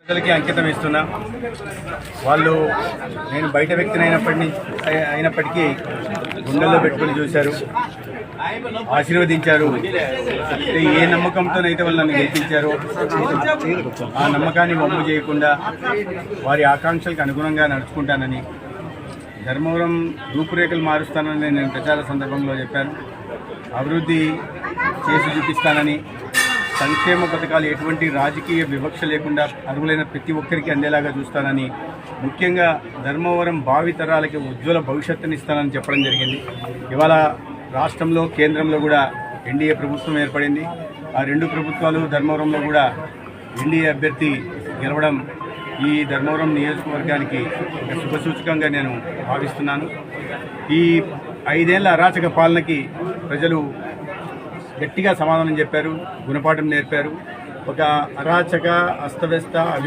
ప్రజలకి అంకితం ఇస్తున్నా. వాళ్ళు నేను బయట వ్యక్తిని అయినప్పటికీ గుండెల్లో పెట్టుకుని చూశారు, ఆశీర్వదించారు. ఏ నమ్మకంతోనైతే వాళ్ళు నన్ను గెలిపించారో ఆ నమ్మకాన్ని వమ్ము చేయకుండా వారి ఆకాంక్షలకు అనుగుణంగా నడుచుకుంటానని, ధర్మవరం రూపురేఖలు మారుస్తానని నేను ప్రచార సందర్భంలో చెప్పాను. అభివృద్ధి చేసి చూపిస్తానని, సంక్షేమ పథకాలు ఎటువంటి రాజకీయ వివక్ష లేకుండా అర్హులైన ప్రతి ఒక్కరికి అందేలాగా చూస్తానని, ముఖ్యంగా ధర్మవరం భావితరాలకి ఉజ్వల భవిష్యత్తుని ఇస్తానని చెప్పడం జరిగింది. ఇవాళ రాష్ట్రంలో కేంద్రంలో కూడా ఎన్డీఏ ప్రభుత్వం ఏర్పడింది. ఆ రెండు ప్రభుత్వాలు ధర్మవరంలో కూడా ఎన్డీఏ అభ్యర్థి గెలవడం ఈ ధర్మవరం నియోజకవర్గానికి ఒక శుభసూచకంగా నేను భావిస్తున్నాను. ఈ 5 ఏళ్ల అరాచక పాలనకి ప్రజలు గట్టిగా సమాధానం చెప్పారు, గుణపాఠం నేర్పారు. ఒక అరాచక అస్తవ్యస్త